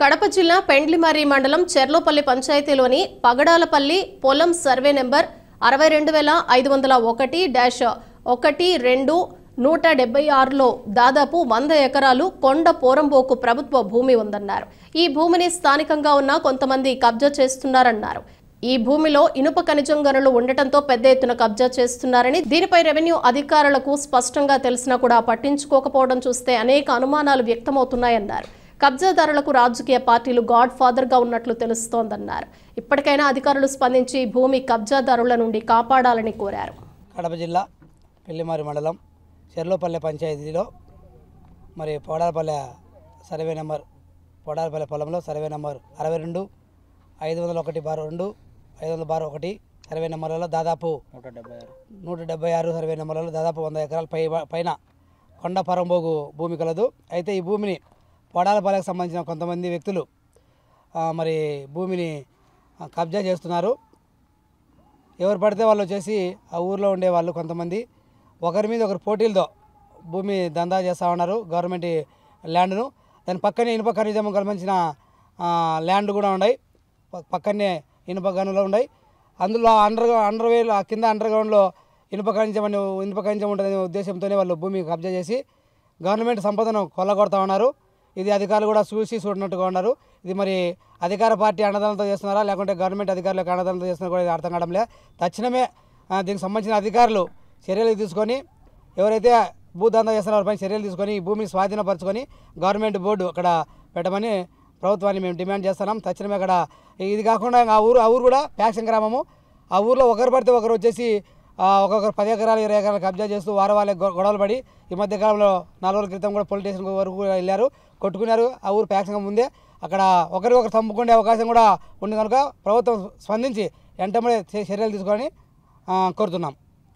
కడప జిల్లా పెండ్లిమర్రి మండలం చెర్లోపల్లి పంచాయతీలోని పగడాలపల్లి పొలం సర్వే నెంబర్ 62,501-1-2-176లో దాదాపు 100 ఎకరాలు కొండ పోరంబోకు ప్రభుత్వ భూమి ఉందన్నారు. ఈ భూమిని స్థానికంగా ఉన్న కొంతమంది కబ్జా చేస్తున్నారన్నారు. ఈ భూమిలో ఇనుప ఖనిజం గనులు ఉండటంతో పెద్ద ఎత్తున కబ్జా చేస్తున్నారని, దీనిపై రెవెన్యూ అధికారులకు స్పష్టంగా తెలిసినా కూడా పట్టించుకోకపోవడం చూస్తే అనేక అనుమానాలు వ్యక్తమవుతున్నాయన్నారు. కబ్జాదారులకు రాజకీయ పార్టీలు గాడ్ ఫాదర్ గా ఉన్నట్లు తెలుస్తోందన్నారు. ఇప్పటికైనా అధికారులు స్పందించి భూమి కబ్జాదారుల నుండి కాపాడాలని కోరారు. కడప జిల్లా పెళ్లిమారి మండలం చెర్లోపల్లె పంచాయతీలో మరి పోడాలపల్లె సర్వే నెంబర్ పోడాలపల్లె పొలంలో సర్వే నెంబర్ 62,501/2-500/1 సర్వే నెంబర్లలో దాదాపు 176 సర్వే నెంబర్లలో దాదాపు 100 ఎకరాల పైన కొండ పరంబోగు భూమి కలదు. అయితే ఈ భూమిని పోడాలపల్లెకు సంబంధించిన కొంతమంది వ్యక్తులు మరి భూమిని కబ్జా చేస్తున్నారు. ఎవరు పడితే వాళ్ళు వచ్చేసి ఆ ఊర్లో ఉండే వాళ్ళు కొంతమంది ఒకరి మీద ఒకరు పోటీలతో భూమి దందా చేస్తూ ఉన్నారు. గవర్నమెంట్ ల్యాండ్ను దాని పక్కనే ఇనుప ఖనిజం కల్పించిన ల్యాండ్ కూడా ఉన్నాయి. పక్కనే ఇనుప గనులు ఉన్నాయి. అందులో అండర్వేల్ కింద అండర్గ్రౌండ్లో ఇనుప ఖనిజం ఉంటుందనే ఉద్దేశంతోనే వాళ్ళు భూమి కబ్జా చేసి గవర్నమెంట్ సంపదను కొల్లగొడతా ఉన్నారు. ఇది అధికారులు కూడా చూడనట్టుగా ఉన్నారు. ఇది మరి అధికార పార్టీ అండదండలతో చేస్తున్నారా లేకుంటే గవర్నమెంట్ అధికారులకు అండదండలతో చేస్తున్నారా కూడా అర్థం కావడంలే. తక్షణమే దీనికి సంబంధించిన అధికారులు చర్యలు తీసుకొని ఎవరైతే భూదందా చేస్తున్నారో వారిపై చర్యలు తీసుకొని ఈ భూమిని స్వాధీనపరచుకొని గవర్నమెంట్ బోర్డు అక్కడ పెట్టమని ప్రభుత్వాన్ని మేము డిమాండ్ చేస్తున్నాం. తక్షణమే అక్కడ ఇది కాకుండా ఆ ఊరు కూడా ప్యాక్షన్ గ్రామము. ఆ ఊరిలో ఒకరు పడితే ఒకరు వచ్చేసి ఒక్కొక్కరు 10 ఎకరాలు 20 ఎకరాలు కబ్జా చేస్తూ వాళ్ళే గొడవలు పడి ఈ మధ్య కాలంలో 4 రోజుల క్రితం కూడా పోలీస్ స్టేషన్ వరకు వెళ్ళారు, కొట్టుకున్నారు. ఆ ఊరు ప్యాక్షన్ ముందే అక్కడ ఒకరికొకరు చంపుకునే అవకాశం కూడా ఉంది కనుక ప్రభుత్వం స్పందించి వెంటనే చర్యలు తీసుకోవాలని కోరుతున్నాం.